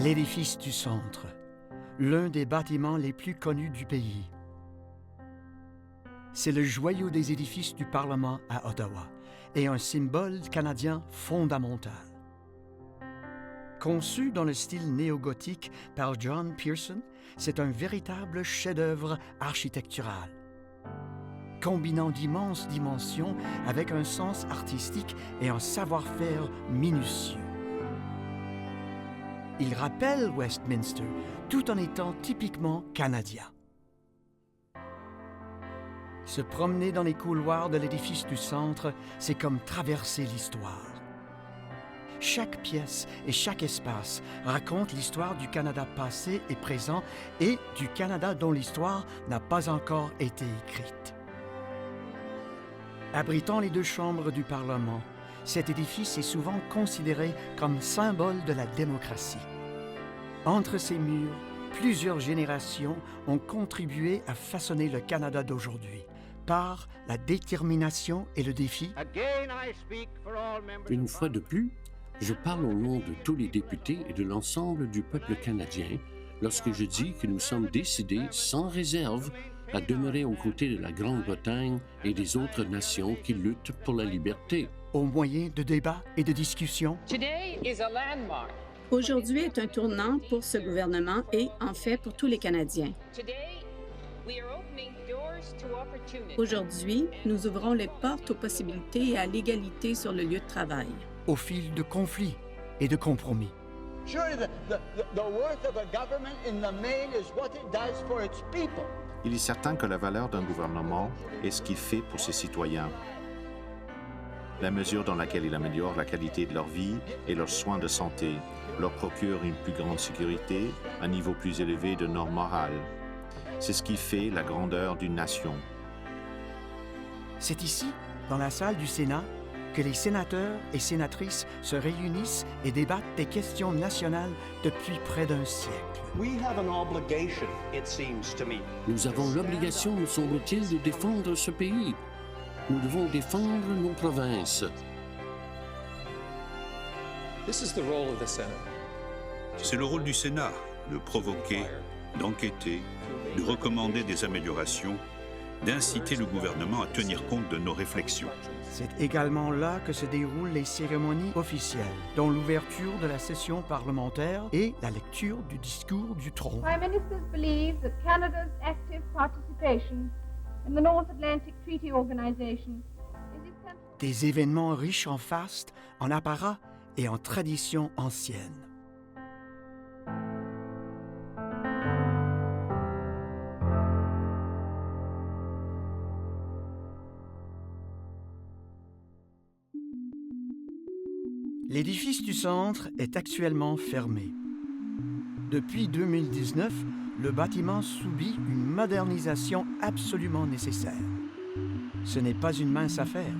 L'édifice du Centre, l'un des bâtiments les plus connus du pays. C'est le joyau des édifices du Parlement à Ottawa et un symbole canadien fondamental. Conçu dans le style néo-gothique par John Pearson, c'est un véritable chef-d'œuvre architectural. Combinant d'immenses dimensions avec un sens artistique et un savoir-faire minutieux. Il rappelle Westminster tout en étant typiquement canadien. Se promener dans les couloirs de l'édifice du Centre, c'est comme traverser l'histoire. Chaque pièce et chaque espace raconte l'histoire du Canada passé et présent et du Canada dont l'histoire n'a pas encore été écrite. Abritant les deux chambres du Parlement, cet édifice est souvent considéré comme symbole de la démocratie. Entre ces murs, plusieurs générations ont contribué à façonner le Canada d'aujourd'hui par la détermination et le défi. Une fois de plus, je parle au nom de tous les députés et de l'ensemble du peuple canadien lorsque je dis que nous sommes décidés sans réserve à demeurer aux côtés de la Grande-Bretagne et des autres nations qui luttent pour la liberté. Au moyen de débats et de discussions. Aujourd'hui est un tournant pour ce gouvernement et, en fait, pour tous les Canadiens. Aujourd'hui, nous ouvrons les portes aux possibilités et à l'égalité sur le lieu de travail. Au fil de conflits et de compromis. Il est certain que la valeur d'un gouvernement est ce qu'il fait pour ses citoyens. La mesure dans laquelle il améliore la qualité de leur vie et leurs soins de santé, leur procure une plus grande sécurité, un niveau plus élevé de normes morales. C'est ce qui fait la grandeur d'une nation. C'est ici, dans la salle du Sénat, que les sénateurs et sénatrices se réunissent et débattent des questions nationales depuis près d'un siècle. Nous avons l'obligation, me semble-t-il, de défendre ce pays. Nous devons défendre nos provinces. C'est le rôle du Sénat de provoquer, d'enquêter, de recommander des améliorations, d'inciter le gouvernement à tenir compte de nos réflexions. C'est également là que se déroulent les cérémonies officielles, dont l'ouverture de la session parlementaire et la lecture du discours du trône. Prime Ministers believe that Canada's active participation in the North Atlantic Treaty Organization is essential. Des événements riches en faste, en apparat et en traditions anciennes. L'édifice du Centre est actuellement fermé. Depuis 2019, le bâtiment subit une modernisation absolument nécessaire. Ce n'est pas une mince affaire.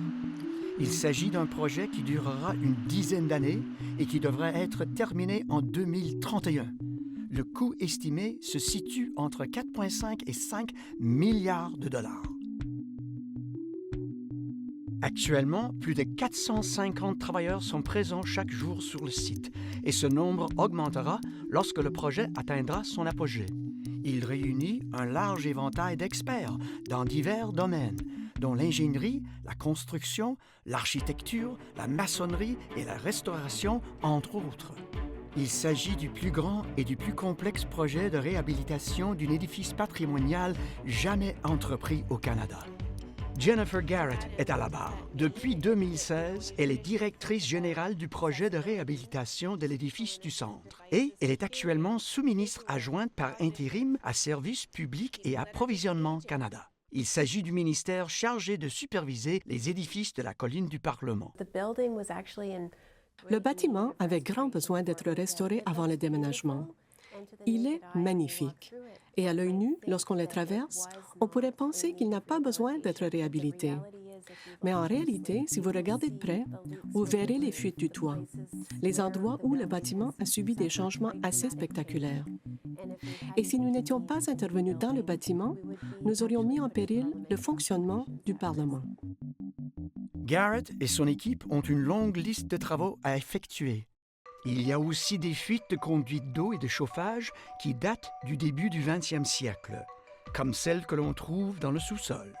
Il s'agit d'un projet qui durera une dizaine d'années et qui devrait être terminé en 2031. Le coût estimé se situe entre 4,5 et 5 milliards de dollars. Actuellement, plus de 450 travailleurs sont présents chaque jour sur le site et ce nombre augmentera lorsque le projet atteindra son apogée. Il réunit un large éventail d'experts dans divers domaines, dont l'ingénierie, la construction, l'architecture, la maçonnerie et la restauration, entre autres. Il s'agit du plus grand et du plus complexe projet de réhabilitation d'un édifice patrimonial jamais entrepris au Canada. Jennifer Garrett est à la barre. Depuis 2016, elle est directrice générale du projet de réhabilitation de l'édifice du Centre. Et elle est actuellement sous-ministre adjointe par intérim à Services publics et Approvisionnement Canada. Il s'agit du ministère chargé de superviser les édifices de la colline du Parlement. Le bâtiment avait grand besoin d'être restauré avant le déménagement. Il est magnifique. Et à l'œil nu, lorsqu'on le traverse, on pourrait penser qu'il n'a pas besoin d'être réhabilité. Mais en réalité, si vous regardez de près, vous verrez les fuites du toit, les endroits où le bâtiment a subi des changements assez spectaculaires. Et si nous n'étions pas intervenus dans le bâtiment, nous aurions mis en péril le fonctionnement du Parlement. Garrett et son équipe ont une longue liste de travaux à effectuer. Il y a aussi des fuites de conduites d'eau et de chauffage qui datent du début du 20e siècle, comme celles que l'on trouve dans le sous-sol.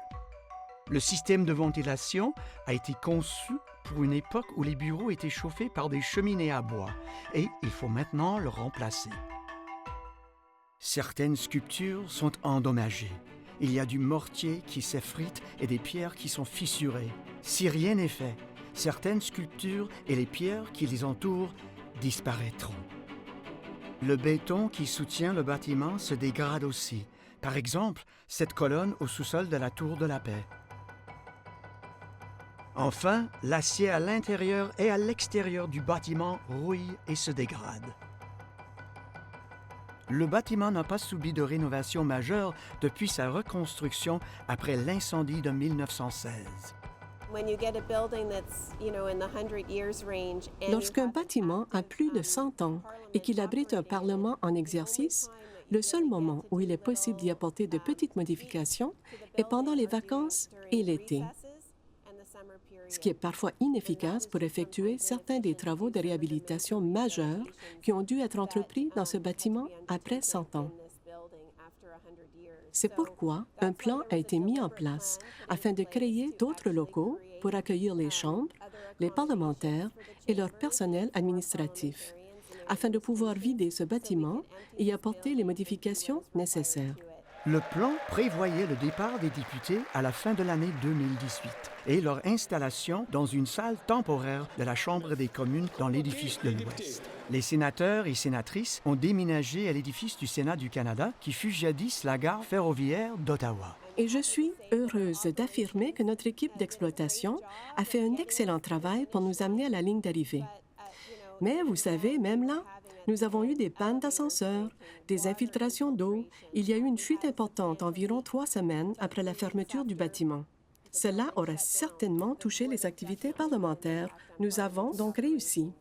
Le système de ventilation a été conçu pour une époque où les bureaux étaient chauffés par des cheminées à bois et il faut maintenant le remplacer. Certaines sculptures sont endommagées. Il y a du mortier qui s'effrite et des pierres qui sont fissurées. Si rien n'est fait, certaines sculptures et les pierres qui les entourent disparaîtront. Le béton qui soutient le bâtiment se dégrade aussi. Par exemple, cette colonne au sous-sol de la Tour de la Paix. Enfin, l'acier à l'intérieur et à l'extérieur du bâtiment rouille et se dégrade. Le bâtiment n'a pas subi de rénovation majeure depuis sa reconstruction après l'incendie de 1916. Lorsqu'un bâtiment a plus de 100 ans et qu'il abrite un parlement en exercice, le seul moment où il est possible d'y apporter de petites modifications est pendant les vacances et l'été, ce qui est parfois inefficace pour effectuer certains des travaux de réhabilitation majeurs qui ont dû être entrepris dans ce bâtiment après 100 ans. C'est pourquoi un plan a été mis en place afin de créer d'autres locaux pour accueillir les chambres, les parlementaires et leur personnel administratif, afin de pouvoir vider ce bâtiment et y apporter les modifications nécessaires. Le plan prévoyait le départ des députés à la fin de l'année 2018 et leur installation dans une salle temporaire de la Chambre des communes dans l'édifice de l'Ouest. Les sénateurs et sénatrices ont déménagé à l'édifice du Sénat du Canada qui fut jadis la gare ferroviaire d'Ottawa. Et je suis heureuse d'affirmer que notre équipe d'exploitation a fait un excellent travail pour nous amener à la ligne d'arrivée. Mais vous savez, même là, nous avons eu des pannes d'ascenseur, des infiltrations d'eau. Il y a eu une fuite importante environ 3 semaines après la fermeture du bâtiment. Cela aurait certainement touché les activités parlementaires. Nous avons donc réussi.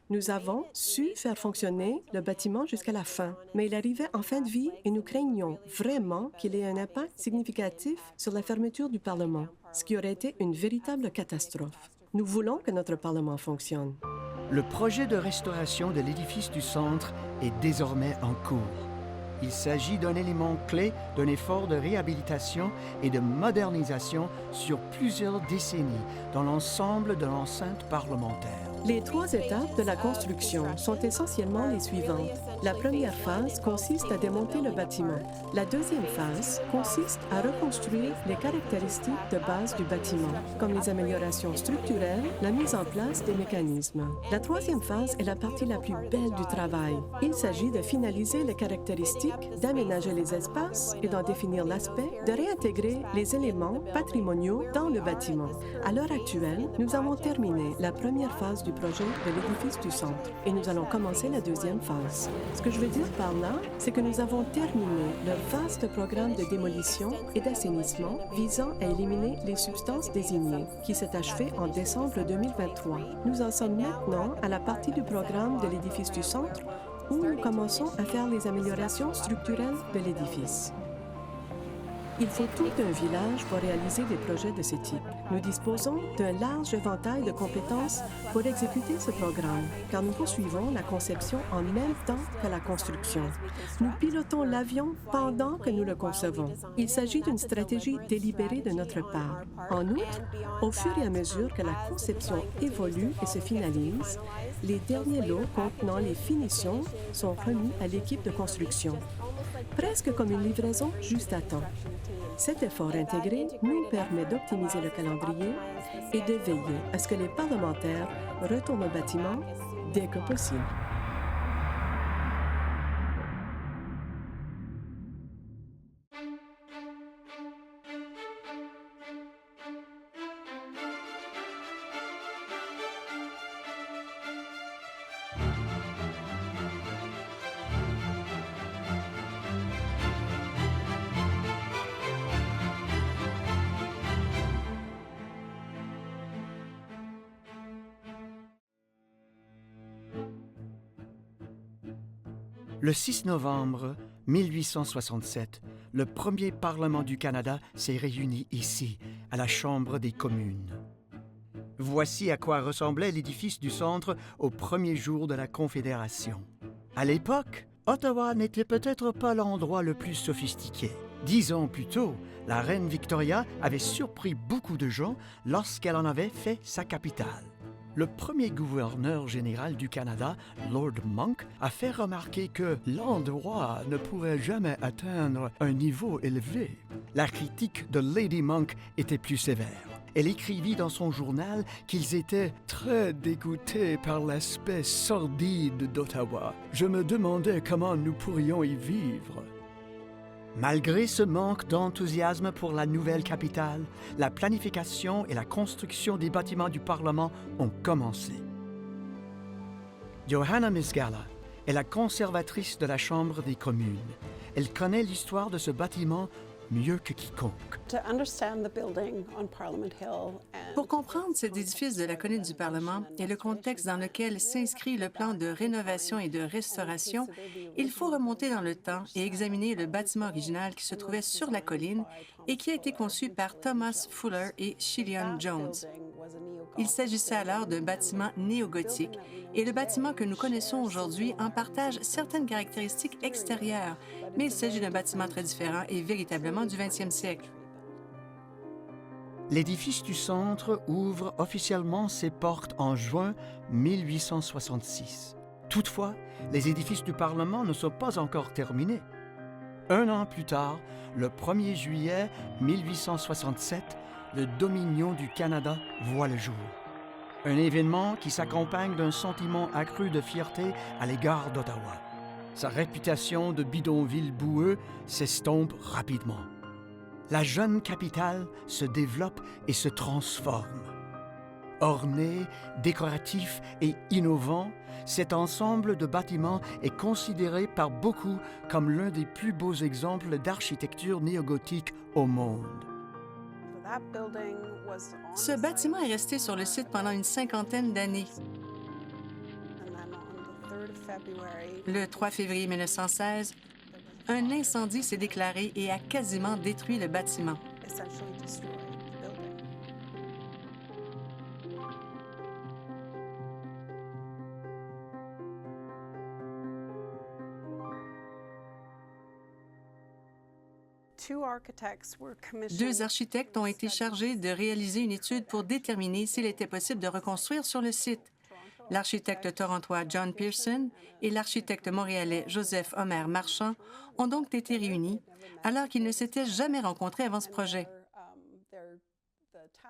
Nous avons su faire fonctionner le bâtiment jusqu'à la fin, mais il arrivait en fin de vie et nous craignons vraiment qu'il ait un impact significatif sur la fermeture du Parlement, ce qui aurait été une véritable catastrophe. Nous voulons que notre Parlement fonctionne. Le projet de restauration de l'édifice du centre est désormais en cours. Il s'agit d'un élément clé d'un effort de réhabilitation et de modernisation sur plusieurs décennies dans l'ensemble de l'enceinte parlementaire. Les 3 étapes de la construction sont essentiellement les suivantes. La première phase consiste à démonter le bâtiment. La deuxième phase consiste à reconstruire les caractéristiques de base du bâtiment, comme les améliorations structurelles, la mise en place des mécanismes. La troisième phase est la partie la plus belle du travail. Il s'agit de finaliser les caractéristiques, d'aménager les espaces et d'en définir l'aspect, de réintégrer les éléments patrimoniaux dans le bâtiment. À l'heure actuelle, nous avons terminé la première phase du projet de l'édifice du centre et nous allons commencer la deuxième phase. Ce que je veux dire par là, c'est que nous avons terminé le vaste programme de démolition et d'assainissement visant à éliminer les substances désignées, qui s'est achevé en décembre 2023. Nous en sommes maintenant à la partie du programme de l'édifice du centre où nous commençons à faire les améliorations structurelles de l'édifice. Il faut tout un village pour réaliser des projets de ce type. Nous disposons d'un large éventail de compétences pour exécuter ce programme, car nous poursuivons la conception en même temps que la construction. Nous pilotons l'avion pendant que nous le concevons. Il s'agit d'une stratégie délibérée de notre part. En outre, au fur et à mesure que la conception évolue et se finalise, les derniers lots contenant les finitions sont remis à l'équipe de construction, presque comme une livraison juste à temps. Cet effort intégré nous permet d'optimiser le calendrier et de veiller à ce que les parlementaires retournent au bâtiment dès que possible. Le 6 novembre 1867, le premier Parlement du Canada s'est réuni ici, à la Chambre des communes. Voici à quoi ressemblait l'édifice du centre au premier jour de la Confédération. À l'époque, Ottawa n'était peut-être pas l'endroit le plus sophistiqué. 10 ans plus tôt, la reine Victoria avait surpris beaucoup de gens lorsqu'elle en avait fait sa capitale. Le premier gouverneur général du Canada, Lord Monck, a fait remarquer que l'endroit ne pourrait jamais atteindre un niveau élevé. La critique de Lady Monck était plus sévère. Elle écrivit dans son journal qu'ils étaient très dégoûtés par l'aspect sordide d'Ottawa. Je me demandais comment nous pourrions y vivre. Malgré ce manque d'enthousiasme pour la nouvelle capitale, la planification et la construction des bâtiments du Parlement ont commencé. Johanna Misgala est la conservatrice de la Chambre des communes. Elle connaît l'histoire de ce bâtiment mieux que quiconque. Pour comprendre cet édifice de la colline du Parlement et le contexte dans lequel s'inscrit le plan de rénovation et de restauration, il faut remonter dans le temps et examiner le bâtiment original qui se trouvait sur la colline et qui a été conçu par Thomas Fuller et Chilion Jones. Il s'agissait alors d'un bâtiment néo-gothique et le bâtiment que nous connaissons aujourd'hui en partage certaines caractéristiques extérieures, mais il s'agit d'un bâtiment très différent et véritablement du 20e siècle. L'édifice du centre ouvre officiellement ses portes en juin 1866. Toutefois, les édifices du Parlement ne sont pas encore terminés. Un an plus tard, le 1er juillet 1867, le Dominion du Canada voit le jour. Un événement qui s'accompagne d'un sentiment accru de fierté à l'égard d'Ottawa. Sa réputation de bidonville boueux s'estompe rapidement. La jeune capitale se développe et se transforme. Orné, décoratif et innovant, cet ensemble de bâtiments est considéré par beaucoup comme l'un des plus beaux exemples d'architecture néogothique au monde. Ce bâtiment est resté sur le site pendant une cinquantaine d'années. Le 3 février 1916, un incendie s'est déclaré et a quasiment détruit le bâtiment. Deux architectes ont été chargés de réaliser une étude pour déterminer s'il était possible de reconstruire sur le site. L'architecte torontois John Pearson et l'architecte montréalais Joseph Omer Marchand ont donc été réunis alors qu'ils ne s'étaient jamais rencontrés avant ce projet.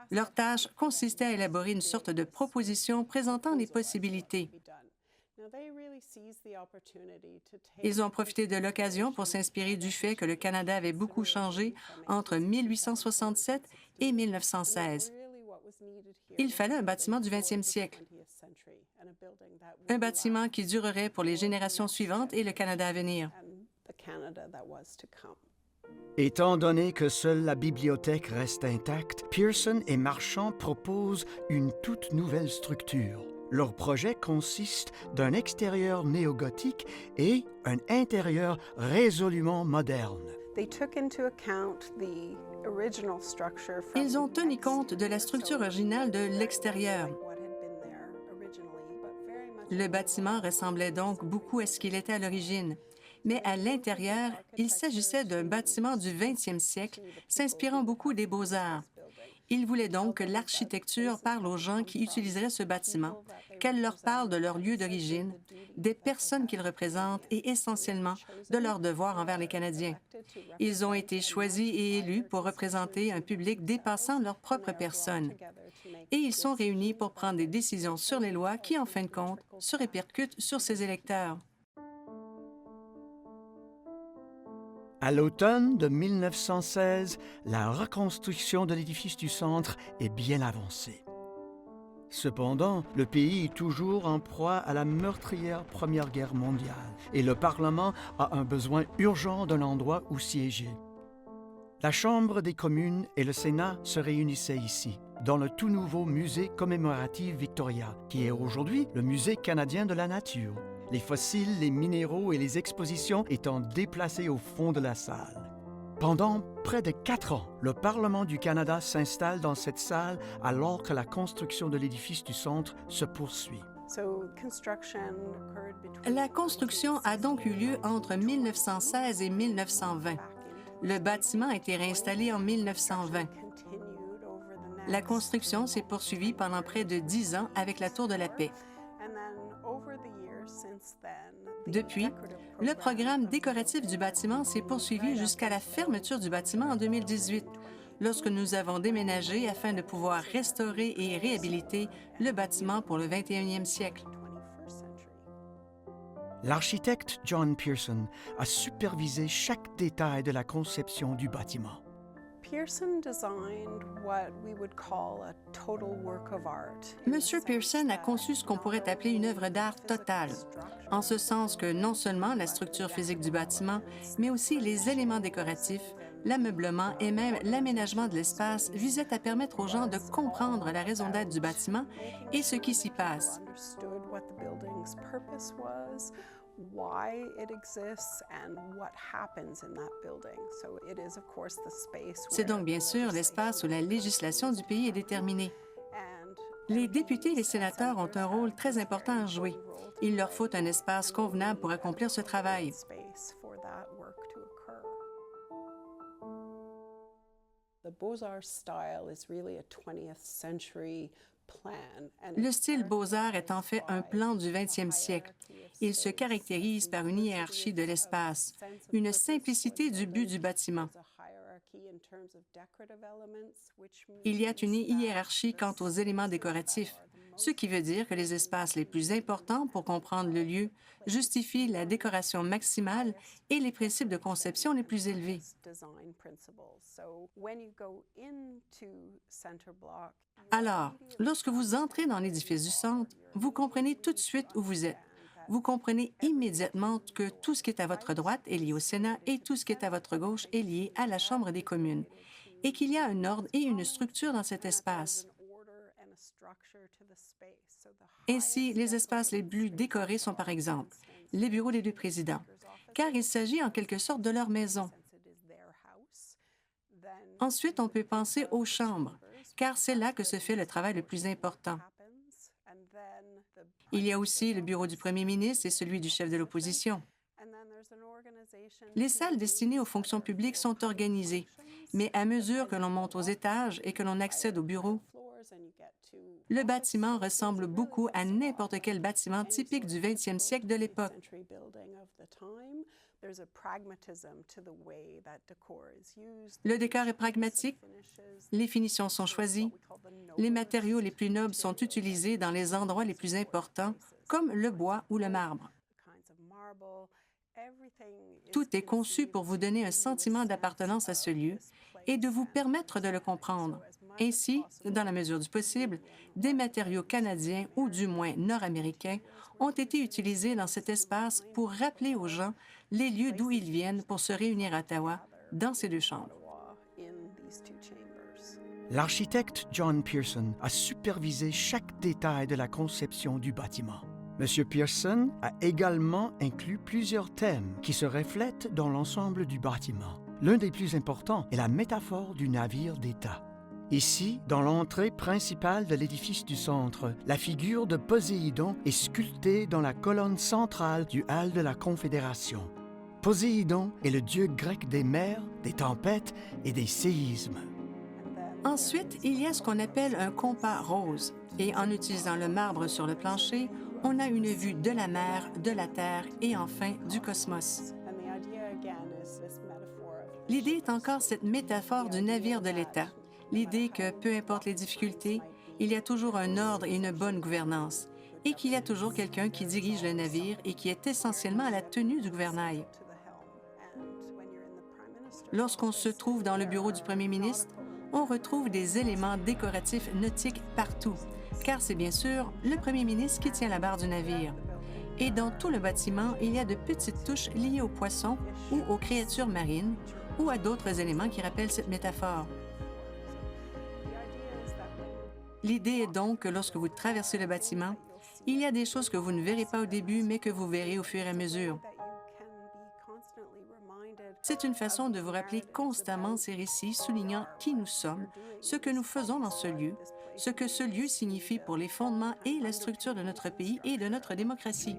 Leur tâche consistait à élaborer une sorte de proposition présentant les possibilités. Ils ont profité de l'occasion pour s'inspirer du fait que le Canada avait beaucoup changé entre 1867 et 1916. Il fallait un bâtiment du 20e siècle. Un bâtiment qui durerait pour les générations suivantes et le Canada à venir. Étant donné que seule la bibliothèque reste intacte, Pearson et Marchand proposent une toute nouvelle structure. Leur projet consiste d'un extérieur néogothique et un intérieur résolument moderne. Ils ont tenu compte de la structure originale de l'extérieur. Le bâtiment ressemblait donc beaucoup à ce qu'il était à l'origine. Mais à l'intérieur, il s'agissait d'un bâtiment du 20e siècle, s'inspirant beaucoup des beaux-arts. Ils voulaient donc que l'architecture parle aux gens qui utiliseraient ce bâtiment, qu'elle leur parle de leur lieu d'origine, des personnes qu'ils représentent et essentiellement de leurs devoirs envers les Canadiens. Ils ont été choisis et élus pour représenter un public dépassant leur propre personne. Et ils sont réunis pour prendre des décisions sur les lois qui, en fin de compte, se répercutent sur ces électeurs. À l'automne de 1916, la reconstruction de l'édifice du centre est bien avancée. Cependant, le pays est toujours en proie à la meurtrière Première Guerre mondiale et le Parlement a un besoin urgent d'un endroit où siéger. La Chambre des communes et le Sénat se réunissaient ici, dans le tout nouveau musée commémoratif Victoria, qui est aujourd'hui le Musée canadien de la nature. Les fossiles, les minéraux et les expositions étant déplacés au fond de la salle. Pendant près de 4 ans, le Parlement du Canada s'installe dans cette salle alors que la construction de l'édifice du centre se poursuit. La construction a donc eu lieu entre 1916 et 1920. Le bâtiment a été réinstallé en 1920. La construction s'est poursuivie pendant près de 10 ans avec la Tour de la Paix. Depuis, le programme décoratif du bâtiment s'est poursuivi jusqu'à la fermeture du bâtiment en 2018, lorsque nous avons déménagé afin de pouvoir restaurer et réhabiliter le bâtiment pour le 21e siècle. L'architecte John Pearson a supervisé chaque détail de la conception du bâtiment. M. Pearson a conçu ce qu'on pourrait appeler une œuvre d'art totale, en ce sens que non seulement la structure physique du bâtiment, mais aussi les éléments décoratifs, l'ameublement et même l'aménagement de l'espace visaient à permettre aux gens de comprendre la raison d'être du bâtiment et ce qui s'y passe. C'est donc bien sûr l'espace où la législation du pays est déterminée. Les députés et les sénateurs ont un rôle très important à jouer. Il leur faut un espace convenable pour accomplir ce travail. Le style Beaux-Arts est en fait un plan du 20e siècle. Il se caractérise par une hiérarchie de l'espace, une simplicité du but du bâtiment. Il y a une hiérarchie quant aux éléments décoratifs, ce qui veut dire que les espaces les plus importants pour comprendre le lieu justifient la décoration maximale et les principes de conception les plus élevés. Alors, lorsque vous entrez dans l'édifice du centre, vous comprenez tout de suite où vous êtes. Vous comprenez immédiatement que tout ce qui est à votre droite est lié au Sénat et tout ce qui est à votre gauche est lié à la Chambre des communes, et qu'il y a un ordre et une structure dans cet espace. Ainsi, les espaces les plus décorés sont par exemple les bureaux des deux présidents, car il s'agit en quelque sorte de leur maison. Ensuite, on peut penser aux chambres, car c'est là que se fait le travail le plus important. Il y a aussi le bureau du premier ministre et celui du chef de l'opposition. Les salles destinées aux fonctions publiques sont organisées, mais à mesure que l'on monte aux étages et que l'on accède au bureau, le bâtiment ressemble beaucoup à n'importe quel bâtiment typique du 20e siècle de l'époque. Le décor est pragmatique, les finitions sont choisies, les matériaux les plus nobles sont utilisés dans les endroits les plus importants, comme le bois ou le marbre. Tout est conçu pour vous donner un sentiment d'appartenance à ce lieu et de vous permettre de le comprendre. Ainsi, dans la mesure du possible, des matériaux canadiens ou du moins nord-américains ont été utilisés dans cet espace pour rappeler aux gens les lieux d'où ils viennent pour se réunir à Ottawa dans ces deux chambres. L'architecte John Pearson a supervisé chaque détail de la conception du bâtiment. M. Pearson a également inclus plusieurs thèmes qui se reflètent dans l'ensemble du bâtiment. L'un des plus importants est la métaphore du navire d'État. Ici, dans l'entrée principale de l'édifice du centre, la figure de Poséidon est sculptée dans la colonne centrale du hall de la Confédération. Poséidon est le dieu grec des mers, des tempêtes et des séismes. Ensuite, il y a ce qu'on appelle un compas rose, et en utilisant le marbre sur le plancher, on a une vue de la mer, de la terre et enfin du cosmos. L'idée est encore cette métaphore du navire de l'État, l'idée que peu importe les difficultés, il y a toujours un ordre et une bonne gouvernance, et qu'il y a toujours quelqu'un qui dirige le navire et qui est essentiellement à la tenue du gouvernail. Lorsqu'on se trouve dans le bureau du premier ministre, on retrouve des éléments décoratifs nautiques partout, car c'est bien sûr le premier ministre qui tient la barre du navire. Et dans tout le bâtiment, il y a de petites touches liées aux poissons ou aux créatures marines ou à d'autres éléments qui rappellent cette métaphore. L'idée est donc que lorsque vous traversez le bâtiment, il y a des choses que vous ne verrez pas au début, mais que vous verrez au fur et à mesure. C'est une façon de vous rappeler constamment ces récits soulignant qui nous sommes, ce que nous faisons dans ce lieu, ce que ce lieu signifie pour les fondements et la structure de notre pays et de notre démocratie.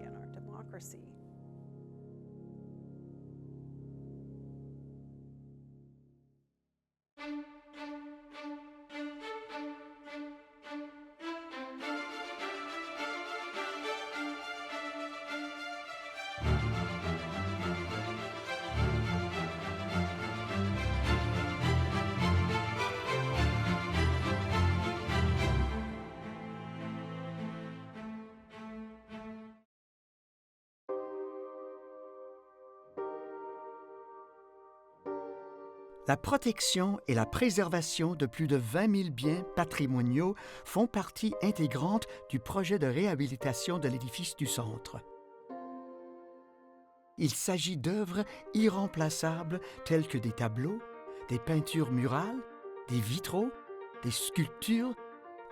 La protection et la préservation de plus de 20 000 biens patrimoniaux font partie intégrante du projet de réhabilitation de l'édifice du Centre. Il s'agit d'œuvres irremplaçables telles que des tableaux, des peintures murales, des vitraux, des sculptures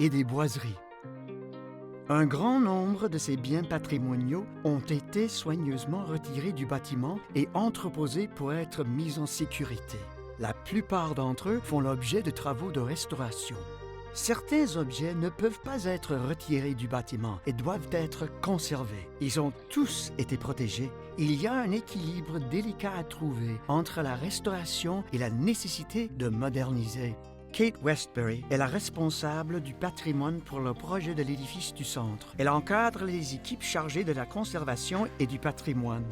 et des boiseries. Un grand nombre de ces biens patrimoniaux ont été soigneusement retirés du bâtiment et entreposés pour être mis en sécurité. La plupart d'entre eux font l'objet de travaux de restauration. Certains objets ne peuvent pas être retirés du bâtiment et doivent être conservés. Ils ont tous été protégés. Il y a un équilibre délicat à trouver entre la restauration et la nécessité de moderniser. Kate Westbury est la responsable du patrimoine pour le projet de l'édifice du Centre. Elle encadre les équipes chargées de la conservation et du patrimoine.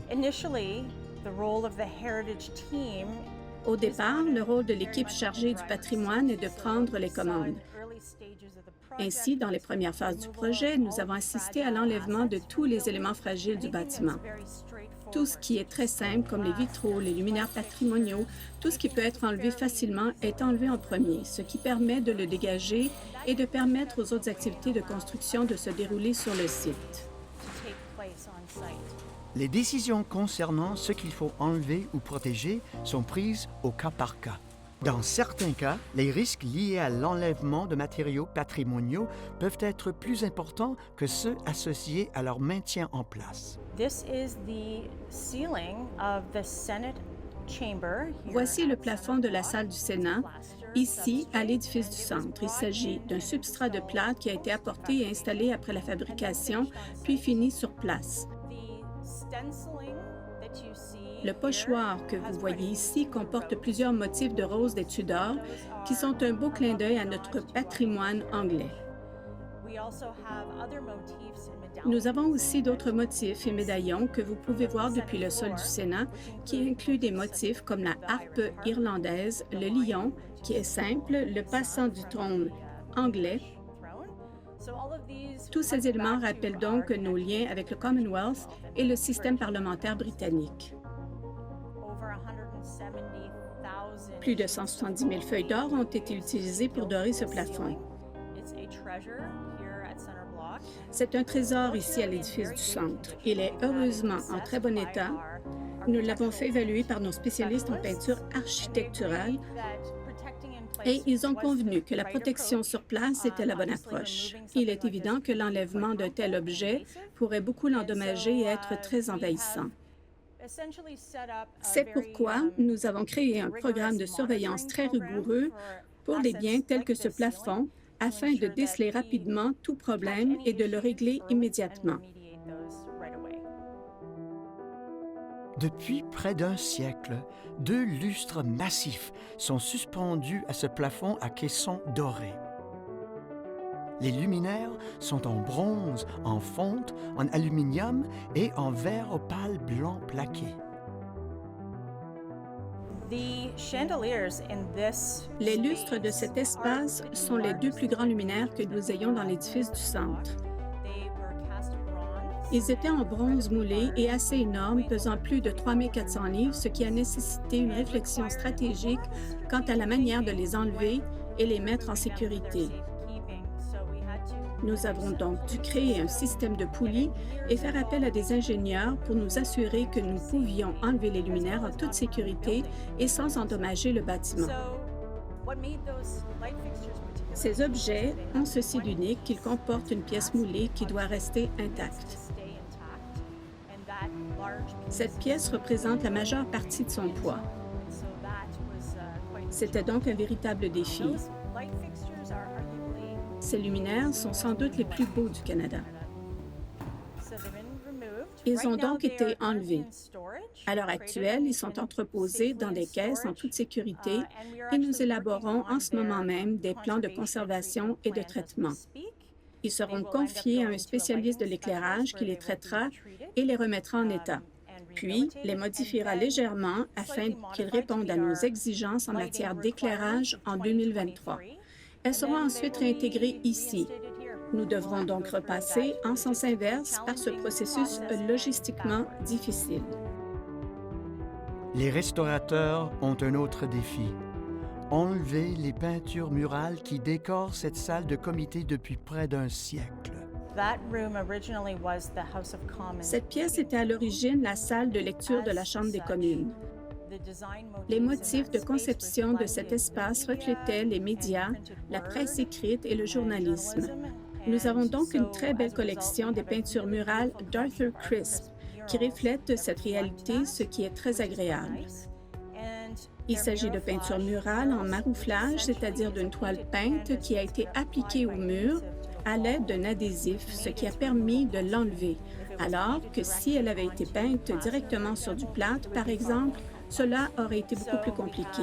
Au départ, le rôle de l'équipe chargée du patrimoine est de prendre les commandes. Ainsi, dans les premières phases du projet, nous avons assisté à l'enlèvement de tous les éléments fragiles du bâtiment. Tout ce qui est très simple, comme les vitraux, les luminaires patrimoniaux, tout ce qui peut être enlevé facilement est enlevé en premier, ce qui permet de le dégager et de permettre aux autres activités de construction de se dérouler sur le site. Les décisions concernant ce qu'il faut enlever ou protéger sont prises au cas par cas. Dans certains cas, les risques liés à l'enlèvement de matériaux patrimoniaux peuvent être plus importants que ceux associés à leur maintien en place. Voici le plafond de la salle du Sénat, ici, à l'édifice du Centre. Il s'agit d'un substrat de plâtre qui a été apporté et installé après la fabrication, puis fini sur place. Le pochoir que vous voyez ici comporte plusieurs motifs de roses des Tudors qui sont un beau clin d'œil à notre patrimoine anglais. Nous avons aussi d'autres motifs et médaillons que vous pouvez voir depuis le sol du Sénat qui incluent des motifs comme la harpe irlandaise, le lion, qui est simple, le passant du trône anglais. Tous ces éléments rappellent donc nos liens avec le Commonwealth et le système parlementaire britannique. Plus de 170 000 feuilles d'or ont été utilisées pour dorer ce plafond. C'est un trésor ici à l'édifice du Centre. Il est heureusement en très bon état. Nous l'avons fait évaluer par nos spécialistes en peinture architecturale et ils ont convenu que la protection sur place était la bonne approche. Il est évident que l'enlèvement d'un tel objet pourrait beaucoup l'endommager et être très envahissant. C'est pourquoi nous avons créé un programme de surveillance très rigoureux pour les biens tels que ce plafond afin de déceler rapidement tout problème et de le régler immédiatement. Depuis près d'un siècle, 2 lustres massifs sont suspendus à ce plafond à caissons dorés. Les luminaires sont en bronze, en fonte, en aluminium et en verre opale blanc plaqué. Les lustres de cet espace sont les 2 plus grands luminaires que nous ayons dans l'édifice du Centre. Ils étaient en bronze moulé et assez énormes, pesant plus de 3 400 livres, ce qui a nécessité une réflexion stratégique quant à la manière de les enlever et les mettre en sécurité. Nous avons donc dû créer un système de poulies et faire appel à des ingénieurs pour nous assurer que nous pouvions enlever les luminaires en toute sécurité et sans endommager le bâtiment. Ces objets ont ceci d'unique qu'ils comportent une pièce moulée qui doit rester intacte. Cette pièce représente la majeure partie de son poids. C'était donc un véritable défi. Ces luminaires sont sans doute les plus beaux du Canada. Ils ont donc été enlevés. À l'heure actuelle, ils sont entreposés dans des caisses en toute sécurité et nous élaborons en ce moment même des plans de conservation et de traitement. Ils seront confiés à un spécialiste de l'éclairage qui les traitera et les remettra en état, puis les modifiera légèrement afin qu'ils répondent à nos exigences en matière d'éclairage en 2023. Elles seront ensuite réintégrées ici. Nous devrons donc repasser en sens inverse par ce processus logistiquement difficile. Les restaurateurs ont un autre défi. Enlever les peintures murales qui décorent cette salle de comité depuis près d'un siècle. Cette pièce était à l'origine la salle de lecture de la Chambre des communes. Les motifs de conception de cet espace reflétaient les médias, la presse écrite et le journalisme. Nous avons donc une très belle collection des peintures murales d'Arthur Crisp qui reflètent cette réalité, ce qui est très agréable. Il s'agit de peintures murales en marouflage, c'est-à-dire d'une toile peinte qui a été appliquée au mur à l'aide d'un adhésif, ce qui a permis de l'enlever, alors que si elle avait été peinte directement sur du plâtre, par exemple, cela aurait été beaucoup plus compliqué.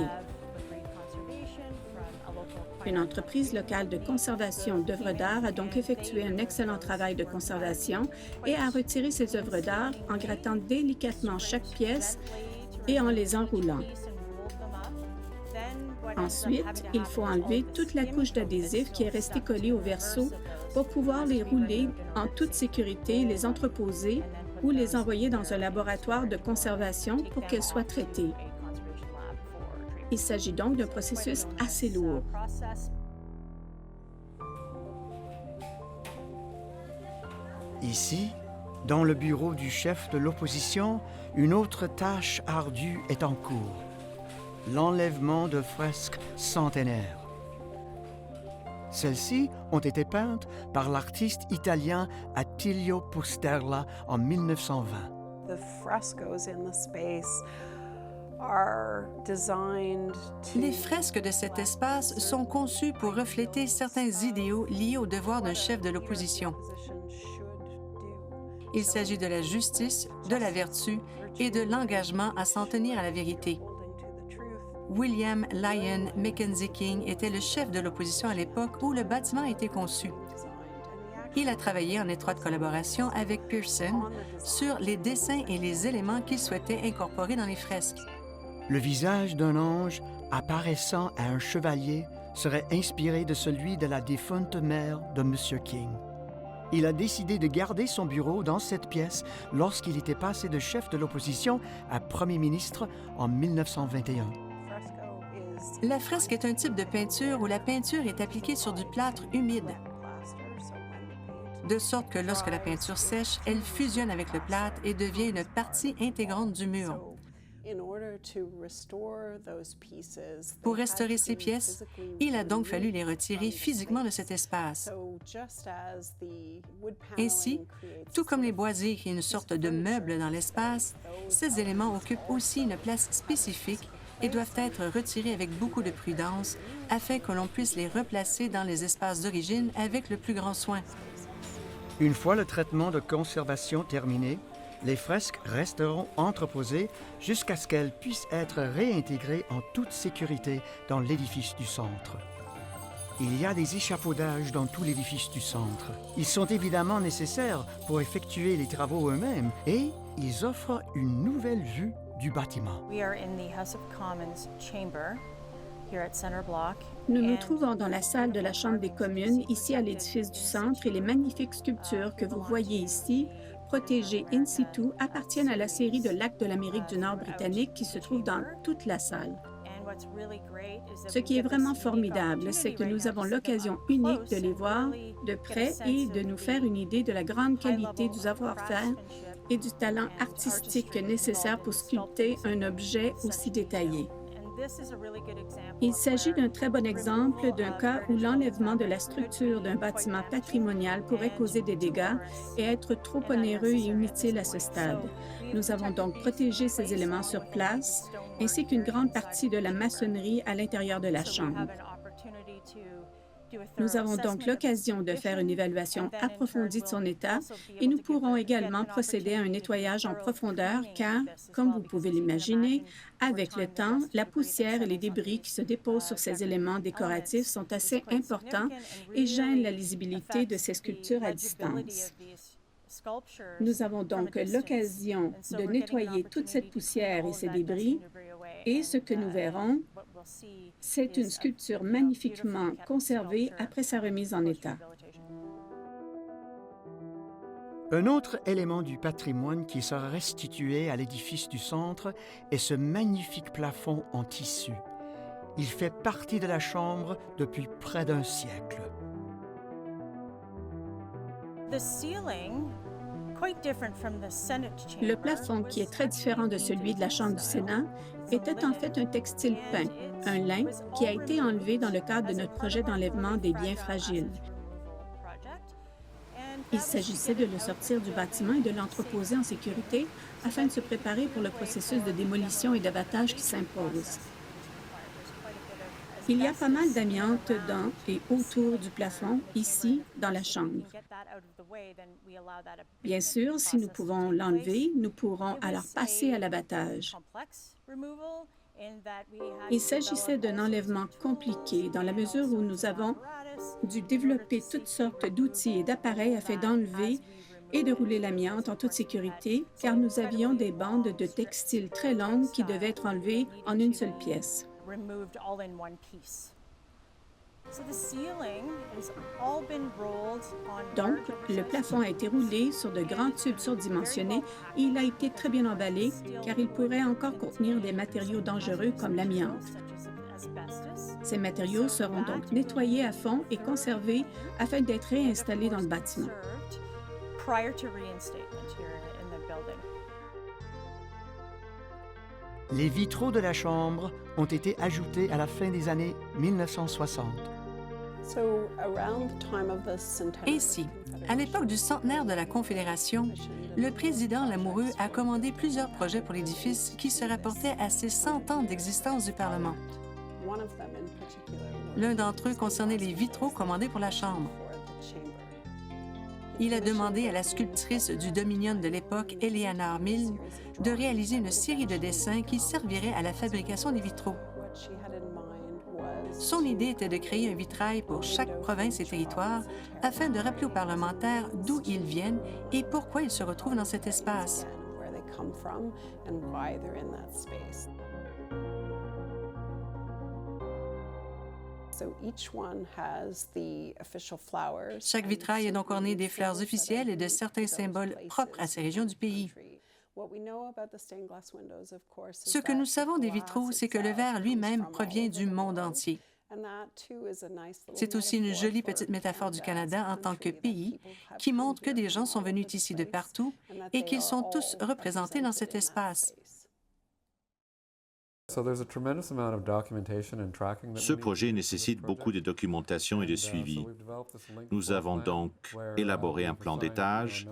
Une entreprise locale de conservation d'œuvres d'art a donc effectué un excellent travail de conservation et a retiré ces œuvres d'art en grattant délicatement chaque pièce et en les enroulant. Ensuite, il faut enlever toute la couche d'adhésif qui est restée collée au verso pour pouvoir les rouler en toute sécurité, les entreposer ou les envoyer dans un laboratoire de conservation pour qu'elles soient traitées. Il s'agit donc d'un processus assez lourd. Ici, dans le bureau du chef de l'opposition, une autre tâche ardue est en cours. L'enlèvement de fresques centenaires. Celles-ci ont été peintes par l'artiste italien Attilio Pusterla en 1920. Les fresques de cet espace sont conçues pour refléter certains idéaux liés au devoir d'un chef de l'opposition. Il s'agit de la justice, de la vertu et de l'engagement à s'en tenir à la vérité. William Lyon Mackenzie King était le chef de l'opposition à l'époque où le bâtiment a été conçu. Il a travaillé en étroite collaboration avec Pearson sur les dessins et les éléments qu'il souhaitait incorporer dans les fresques. Le visage d'un ange apparaissant à un chevalier serait inspiré de celui de la défunte mère de M. King. Il a décidé de garder son bureau dans cette pièce lorsqu'il était passé de chef de l'opposition à premier ministre en 1921. La fresque est un type de peinture où la peinture est appliquée sur du plâtre humide, de sorte que lorsque la peinture sèche, elle fusionne avec le plâtre et devient une partie intégrante du mur. Pour restaurer ces pièces, il a donc fallu les retirer physiquement de cet espace. Ainsi, tout comme les boisés et une sorte de meuble dans l'espace, ces éléments occupent aussi une place spécifique et doivent être retirés avec beaucoup de prudence afin que l'on puisse les replacer dans les espaces d'origine avec le plus grand soin. Une fois le traitement de conservation terminé, les fresques resteront entreposées jusqu'à ce qu'elles puissent être réintégrées en toute sécurité dans l'édifice du centre. Il y a des échafaudages dans tout l'édifice du centre. Ils sont évidemment nécessaires pour effectuer les travaux eux-mêmes et ils offrent une nouvelle vue du bâtiment. Nous nous trouvons dans la salle de la Chambre des communes, ici à l'édifice du centre, et les magnifiques sculptures que vous voyez ici, protégées in situ, appartiennent à la série de lacs de l'Amérique du Nord britannique qui se trouve dans toute la salle. Ce qui est vraiment formidable, c'est que nous avons l'occasion unique de les voir de près et de nous faire une idée de la grande qualité du savoir-faire et du talent artistique nécessaire pour sculpter un objet aussi détaillé. Il s'agit d'un très bon exemple d'un cas où l'enlèvement de la structure d'un bâtiment patrimonial pourrait causer des dégâts et être trop onéreux et inutile à ce stade. Nous avons donc protégé ces éléments sur place, ainsi qu'une grande partie de la maçonnerie à l'intérieur de la chambre. Nous avons donc l'occasion de faire une évaluation approfondie de son état et nous pourrons également procéder à un nettoyage en profondeur car, comme vous pouvez l'imaginer, avec le temps, la poussière et les débris qui se déposent sur ces éléments décoratifs sont assez importants et gênent la lisibilité de ces sculptures à distance. Nous avons donc l'occasion de nettoyer toute cette poussière et ces débris et ce que nous verrons, c'est une sculpture magnifiquement conservée après sa remise en état. Un autre élément du patrimoine qui sera restitué à l'édifice du centre est ce magnifique plafond en tissu. Il fait partie de la chambre depuis près d'un siècle. Le plafond, qui est très différent de celui de la Chambre du Sénat, était en fait un textile peint, un lin qui a été enlevé dans le cadre de notre projet d'enlèvement des biens fragiles. Il s'agissait de le sortir du bâtiment et de l'entreposer en sécurité afin de se préparer pour le processus de démolition et d'abattage qui s'impose. Il y a pas mal d'amiante dans et autour du plafond, ici, dans la chambre. Bien sûr, si nous pouvons l'enlever, nous pourrons alors passer à l'abattage. Il s'agissait d'un enlèvement compliqué dans la mesure où nous avons dû développer toutes sortes d'outils et d'appareils afin d'enlever et de rouler l'amiante en toute sécurité, car nous avions des bandes de textiles très longues qui devaient être enlevées en une seule pièce. Donc, le plafond a été roulé sur de grands tubes surdimensionnés et il a été très bien emballé car il pourrait encore contenir des matériaux dangereux comme l'amiante. Ces matériaux seront donc nettoyés à fond et conservés afin d'être réinstallés dans le bâtiment. Les vitraux de la chambre ont été ajoutés à la fin des années 1960. Ainsi, à l'époque du centenaire de la Confédération, le président Lamoureux a commandé plusieurs projets pour l'édifice qui se rapportaient à ces 100 ans d'existence du Parlement. L'un d'entre eux concernait les vitraux commandés pour la Chambre. Il a demandé à la sculptrice du Dominion de l'époque, Eleanor Milne, de réaliser une série de dessins qui serviraient à la fabrication des vitraux. Son idée était de créer un vitrail pour chaque province et territoire afin de rappeler aux parlementaires d'où ils viennent et pourquoi ils se retrouvent dans cet espace. Chaque vitrail est donc orné des fleurs officielles et de certains symboles propres à ces régions du pays. Ce que nous savons des vitraux, c'est que le verre lui-même provient du monde entier. C'est aussi une jolie petite métaphore du Canada en tant que pays qui montre que des gens sont venus ici de partout et qu'ils sont tous représentés dans cet espace. Ce projet nécessite beaucoup de documentation et de suivi. Nous avons donc élaboré un plan d'étage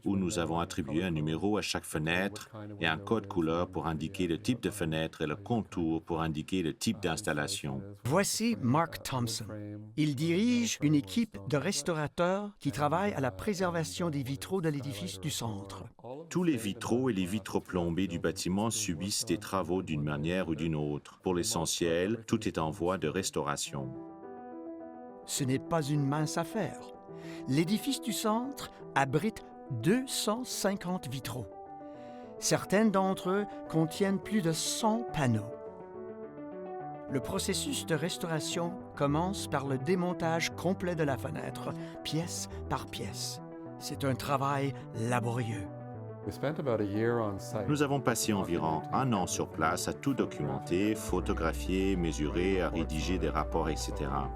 où nous avons attribué un numéro à chaque fenêtre et un code couleur pour indiquer le type de fenêtre et le contour pour indiquer le type d'installation. Voici Mark Thompson. Il dirige une équipe de restaurateurs qui travaille à la préservation des vitraux de l'édifice du centre. Tous les vitraux et les vitraux plombés du bâtiment subissent des travaux d'une manière ou d'une autre. Pour l'essentiel, tout est en voie de restauration. Ce n'est pas une mince affaire. L'édifice du centre abrite 250 vitraux. Certains d'entre eux contiennent plus de 100 panneaux. Le processus de restauration commence par le démontage complet de la fenêtre, pièce par pièce. C'est un travail laborieux. Nous avons passé environ 1 an sur place à tout documenter, photographier, mesurer, à rédiger des rapports, etc.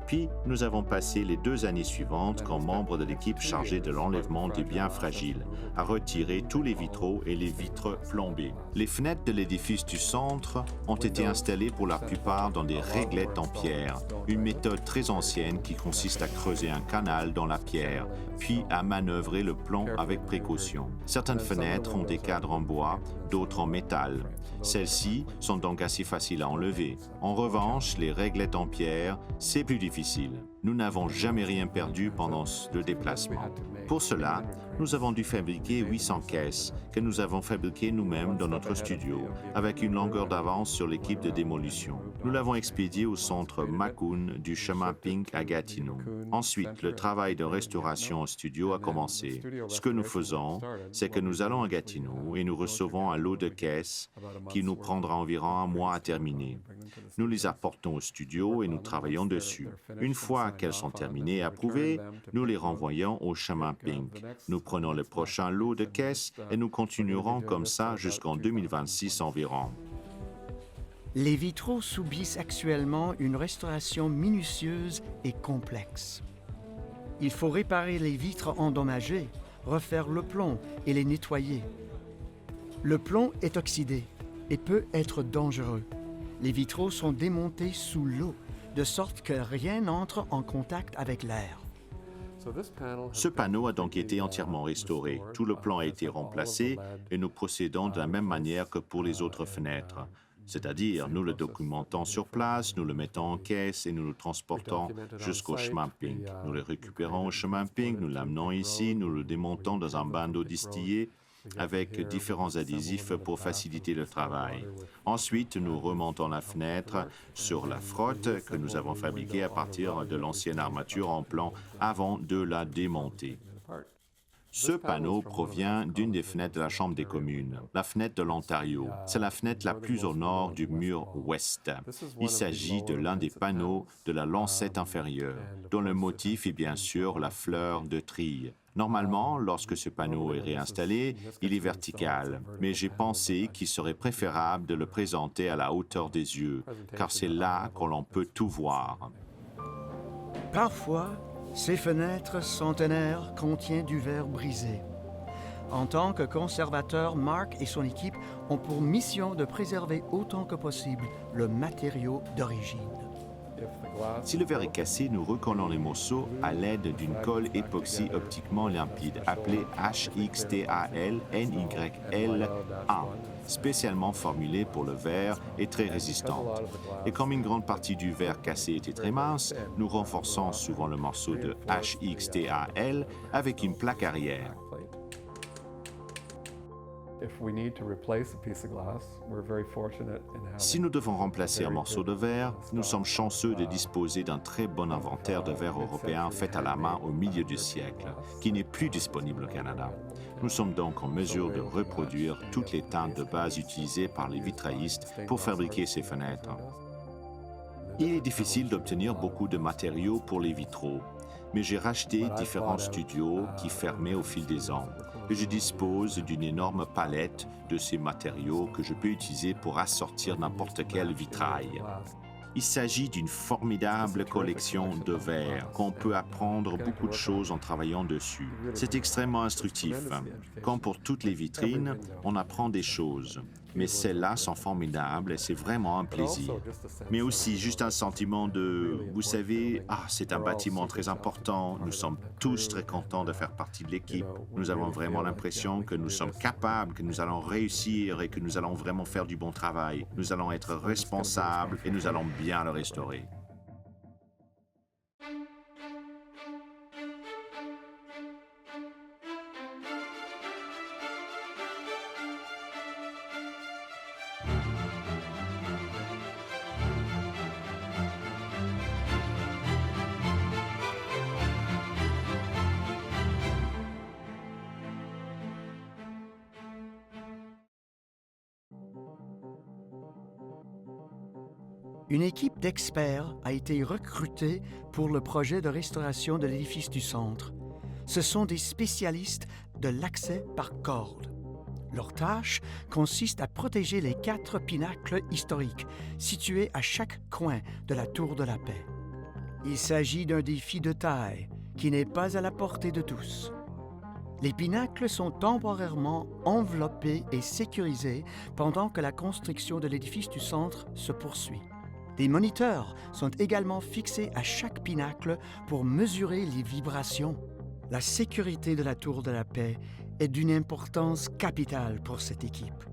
Puis, nous avons passé les 2 années suivantes comme membres de l'équipe chargée de l'enlèvement des biens fragiles, à retirer tous les vitraux et les vitres plombées. Les fenêtres de l'édifice du centre ont été installées pour la plupart dans des réglettes en pierre, une méthode très ancienne qui consiste à creuser un canal dans la pierre, puis à manœuvrer le plomb avec précaution. Certaines fenêtres ont des cadres en bois, d'autres en métal. Celles-ci sont donc assez faciles à enlever. En revanche, les réglettes en pierre, c'est plus difficile. Nous n'avons jamais rien perdu pendant le déplacement. Pour cela, nous avons dû fabriquer 800 caisses que nous avons fabriquées nous-mêmes dans notre studio, avec une longueur d'avance sur l'équipe de démolition. Nous l'avons expédié au centre Macun du chemin Pink à Gatineau. Ensuite, le travail de restauration au studio a commencé. Ce que nous faisons, c'est que nous allons à Gatineau et nous recevons un lot de caisses qui nous prendra environ 1 mois à terminer. Nous les apportons au studio et nous travaillons dessus. Une fois qu'elles sont terminées et approuvées, nous les renvoyons au chemin Pink. Nous prenons le prochain lot de caisses et nous continuerons comme ça jusqu'en 2026 environ. Les vitraux subissent actuellement une restauration minutieuse et complexe. Il faut réparer les vitres endommagées, refaire le plomb et les nettoyer. Le plomb est oxydé et peut être dangereux. Les vitraux sont démontés sous l'eau, de sorte que rien n'entre en contact avec l'air. Ce panneau a donc été entièrement restauré. Tout le plan a été remplacé et nous procédons de la même manière que pour les autres fenêtres. C'est-à-dire, nous le documentons sur place, nous le mettons en caisse et nous le transportons jusqu'au chemin Pink. Nous le récupérons au chemin Pink, nous l'amenons ici, nous le démontons dans un bain d'eau distillée avec différents adhésifs pour faciliter le travail. Ensuite, nous remontons la fenêtre sur la frotte que nous avons fabriquée à partir de l'ancienne armature en plomb avant de la démonter. Ce panneau provient d'une des fenêtres de la Chambre des communes, la fenêtre de l'Ontario. C'est la fenêtre la plus au nord du mur ouest. Il s'agit de l'un des panneaux de la lancette inférieure, dont le motif est bien sûr la fleur de trille. Normalement, lorsque ce panneau est réinstallé, il est vertical, mais j'ai pensé qu'il serait préférable de le présenter à la hauteur des yeux, car c'est là que l'on peut tout voir. Parfois, ces fenêtres centenaires contiennent du verre brisé. En tant que conservateur, Mark et son équipe ont pour mission de préserver autant que possible le matériau d'origine. Si le verre est cassé, nous recollons les morceaux à l'aide d'une colle époxy optiquement limpide appelée HXTAL-NYL1, spécialement formulée pour le verre et très résistante. Et comme une grande partie du verre cassé était très mince, nous renforçons souvent le morceau de HXTAL avec une plaque arrière. Si nous devons remplacer un morceau de verre, nous sommes chanceux de disposer d'un très bon inventaire de verre européen fait à la main au milieu du siècle, qui n'est plus disponible au Canada. Nous sommes donc en mesure de reproduire toutes les teintes de base utilisées par les vitraillistes pour fabriquer ces fenêtres. Il est difficile d'obtenir beaucoup de matériaux pour les vitraux, mais j'ai racheté différents studios qui fermaient au fil des ans. Et je dispose d'une énorme palette de ces matériaux que je peux utiliser pour assortir n'importe quel vitrail. Il s'agit d'une formidable collection de verres qu'on peut apprendre beaucoup de choses en travaillant dessus. C'est extrêmement instructif. Comme pour toutes les vitrines, on apprend des choses. Mais celles-là sont formidables et c'est vraiment un plaisir. Mais aussi juste un sentiment de, vous savez, c'est un bâtiment très important, nous sommes tous très contents de faire partie de l'équipe. Nous avons vraiment l'impression que nous sommes capables, que nous allons réussir et que nous allons vraiment faire du bon travail. Nous allons être responsables et nous allons bien le restaurer. Une équipe d'experts a été recrutée pour le projet de restauration de l'édifice du centre. Ce sont des spécialistes de l'accès par corde. Leur tâche consiste à protéger les 4 pinacles historiques situés à chaque coin de la Tour de la Paix. Il s'agit d'un défi de taille qui n'est pas à la portée de tous. Les pinacles sont temporairement enveloppés et sécurisés pendant que la construction de l'édifice du centre se poursuit. Des moniteurs sont également fixés à chaque pinacle pour mesurer les vibrations. La sécurité de la Tour de la Paix est d'une importance capitale pour cette équipe.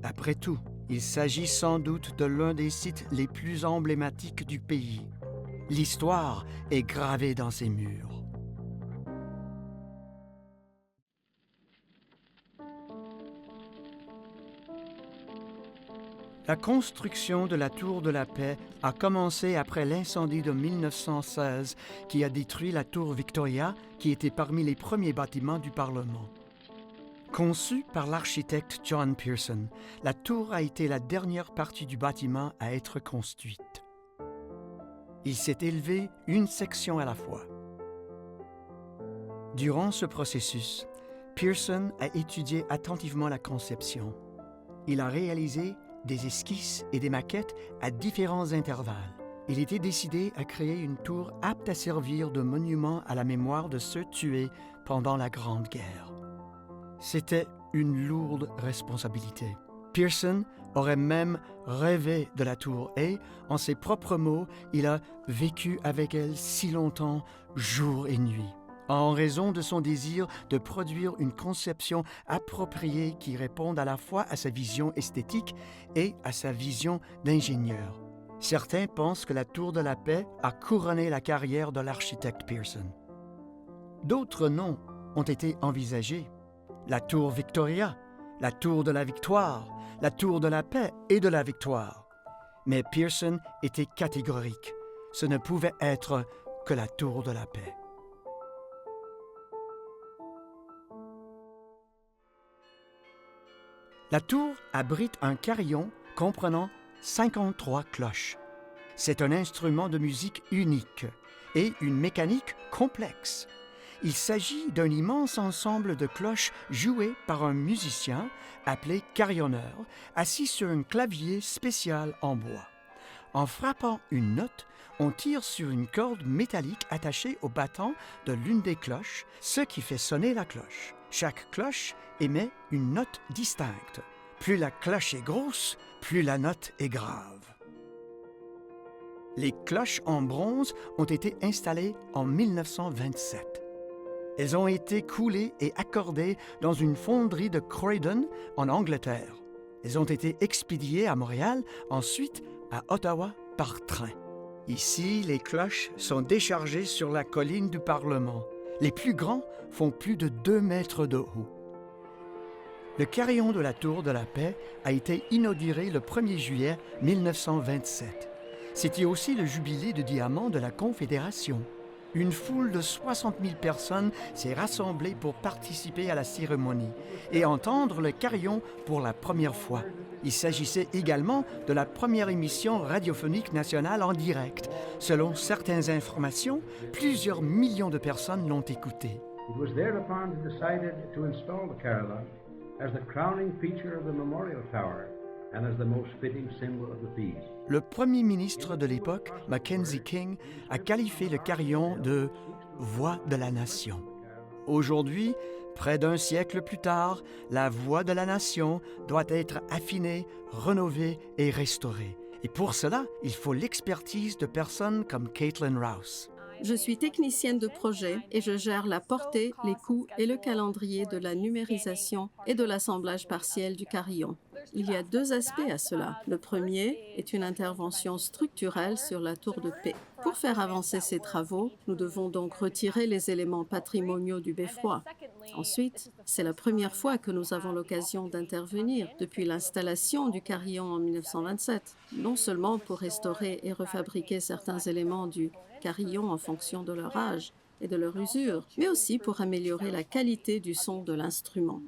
Après tout, il s'agit sans doute de l'un des sites les plus emblématiques du pays. L'histoire est gravée dans ces murs. La construction de la Tour de la Paix a commencé après l'incendie de 1916 qui a détruit la Tour Victoria, qui était parmi les premiers bâtiments du Parlement. Conçue par l'architecte John Pearson, la tour a été la dernière partie du bâtiment à être construite. Il s'est élevé une section à la fois. Durant ce processus, Pearson a étudié attentivement la conception. Il a réalisé des esquisses et des maquettes à différents intervalles. Il était décidé à créer une tour apte à servir de monument à la mémoire de ceux tués pendant la Grande Guerre. C'était une lourde responsabilité. Pearson aurait même rêvé de la tour et, en ses propres mots, il a vécu avec elle si longtemps, jour et nuit, en raison de son désir de produire une conception appropriée qui réponde à la fois à sa vision esthétique et à sa vision d'ingénieur. Certains pensent que la Tour de la Paix a couronné la carrière de l'architecte Pearson. D'autres noms ont été envisagés. La Tour Victoria, la Tour de la Victoire, la Tour de la Paix et de la Victoire. Mais Pearson était catégorique. Ce ne pouvait être que la Tour de la Paix. La tour abrite un carillon comprenant 53 cloches. C'est un instrument de musique unique et une mécanique complexe. Il s'agit d'un immense ensemble de cloches jouées par un musicien appelé carillonneur, assis sur un clavier spécial en bois. En frappant une note, on tire sur une corde métallique attachée au battant de l'une des cloches, ce qui fait sonner la cloche. Chaque cloche émet une note distincte. Plus la cloche est grosse, plus la note est grave. Les cloches en bronze ont été installées en 1927. Elles ont été coulées et accordées dans une fonderie de Croydon, en Angleterre. Elles ont été expédiées à Montréal, ensuite à Ottawa par train. Ici, les cloches sont déchargées sur la colline du Parlement. Les plus grands font plus de 2 mètres de haut. Le carillon de la Tour de la Paix a été inauguré le 1er juillet 1927. C'était aussi le jubilé de diamant de la Confédération. Une foule de 60 000 personnes s'est rassemblée pour participer à la cérémonie et entendre le carillon pour la première fois. Il s'agissait également de la première émission radiophonique nationale en direct. Selon certaines informations, plusieurs millions de personnes l'ont écouté. It was thereupon decided to install the carillon as the crowning feature of the Memorial Tower and as the most fitting symbol of the peace. Le premier ministre de l'époque, Mackenzie King, a qualifié le carillon de « voix de la nation ». Aujourd'hui, près d'un siècle plus tard, la voix de la nation doit être affinée, rénovée et restaurée. Et pour cela, il faut l'expertise de personnes comme Caitlin Rouse. Je suis technicienne de projet et je gère la portée, les coûts et le calendrier de la numérisation et de l'assemblage partiel du carillon. Il y a 2 aspects à cela. Le premier est une intervention structurelle sur la tour de paix. Pour faire avancer ces travaux, nous devons donc retirer les éléments patrimoniaux du beffroi. Ensuite, c'est la première fois que nous avons l'occasion d'intervenir depuis l'installation du carillon en 1927, non seulement pour restaurer et refabriquer certains éléments du carillon en fonction de leur âge et de leur usure, mais aussi pour améliorer la qualité du son de l'instrument.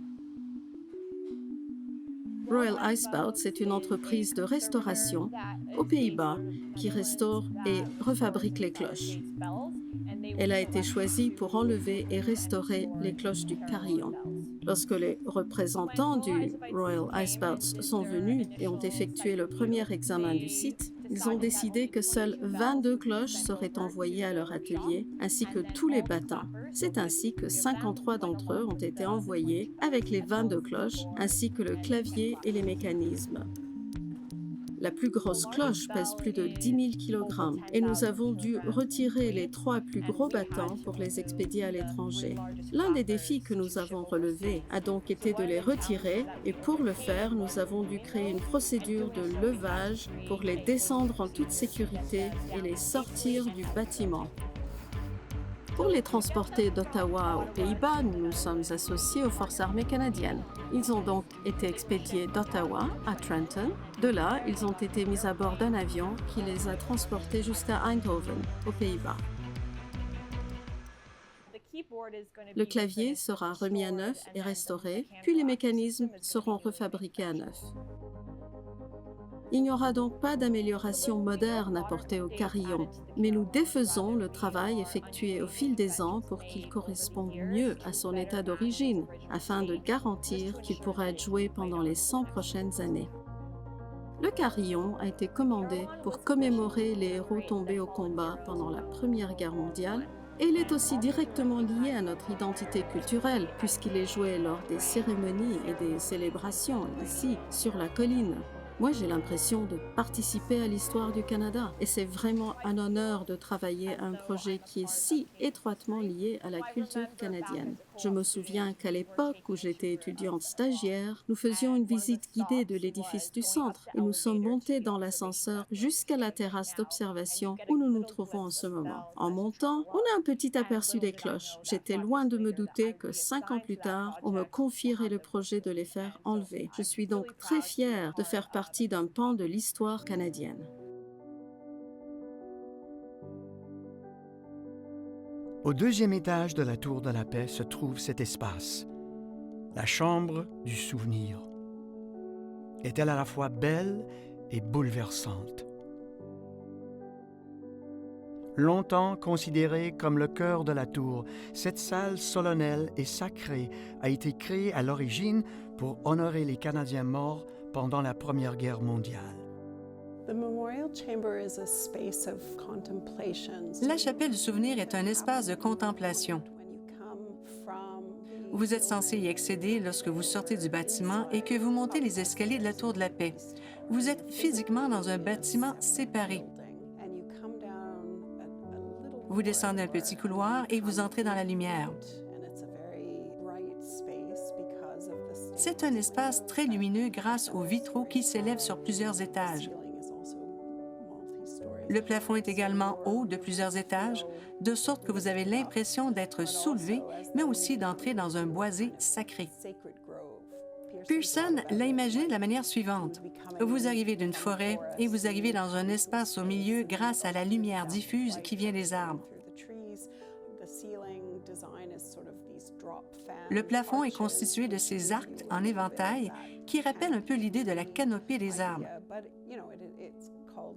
Royal Icebouts est une entreprise de restauration aux Pays-Bas qui restaure et refabrique les cloches. Elle a été choisie pour enlever et restaurer les cloches du carillon. Lorsque les représentants du Royal Icebelts sont venus et ont effectué le premier examen du site, ils ont décidé que seules 22 cloches seraient envoyées à leur atelier, ainsi que tous les battants. C'est ainsi que 53 d'entre eux ont été envoyés avec les 22 cloches, ainsi que le clavier et les mécanismes. La plus grosse cloche pèse plus de 10 000 kg et nous avons dû retirer les 3 plus gros battants pour les expédier à l'étranger. L'un des défis que nous avons relevés a donc été de les retirer et pour le faire, nous avons dû créer une procédure de levage pour les descendre en toute sécurité et les sortir du bâtiment. Pour les transporter d'Ottawa aux Pays-Bas, nous nous sommes associés aux Forces armées canadiennes. Ils ont donc été expédiés d'Ottawa à Trenton. De là, ils ont été mis à bord d'un avion qui les a transportés jusqu'à Eindhoven, aux Pays-Bas. Le clavier sera remis à neuf et restauré, puis les mécanismes seront refabriqués à neuf. Il n'y aura donc pas d'amélioration moderne apportée au carillon, mais nous défaisons le travail effectué au fil des ans pour qu'il corresponde mieux à son état d'origine, afin de garantir qu'il pourra être joué pendant les 100 prochaines années. Le carillon a été commandé pour commémorer les héros tombés au combat pendant la Première Guerre mondiale, et il est aussi directement lié à notre identité culturelle, puisqu'il est joué lors des cérémonies et des célébrations ici, sur la colline. Moi, j'ai l'impression de participer à l'histoire du Canada et c'est vraiment un honneur de travailler à un projet qui est si étroitement lié à la culture canadienne. Je me souviens qu'à l'époque où j'étais étudiante stagiaire, nous faisions une visite guidée de l'édifice du centre et nous sommes montés dans l'ascenseur jusqu'à la terrasse d'observation où nous nous trouvons en ce moment. En montant, on a un petit aperçu des cloches. J'étais loin de me douter que 5 ans plus tard, on me confierait le projet de les faire enlever. Je suis donc très fière de faire partie d'un pan de l'histoire canadienne. Au deuxième étage de la Tour de la Paix se trouve cet espace, la chambre du souvenir. Est-elle à la fois belle et bouleversante? Longtemps considérée comme le cœur de la tour, cette salle solennelle et sacrée a été créée à l'origine pour honorer les Canadiens morts pendant la Première Guerre mondiale. La chapelle du souvenir est un espace de contemplation. Vous êtes censé y accéder lorsque vous sortez du bâtiment et que vous montez les escaliers de la Tour de la Paix. Vous êtes physiquement dans un bâtiment séparé. Vous descendez un petit couloir et vous entrez dans la lumière. C'est un espace très lumineux grâce aux vitraux qui s'élèvent sur plusieurs étages. Le plafond est également haut de plusieurs étages, de sorte que vous avez l'impression d'être soulevé, mais aussi d'entrer dans un boisé sacré. Pearson l'a imaginé de la manière suivante. Vous arrivez d'une forêt et vous arrivez dans un espace au milieu grâce à la lumière diffuse qui vient des arbres. Le plafond est constitué de ces arcs en éventail qui rappellent un peu l'idée de la canopée des arbres.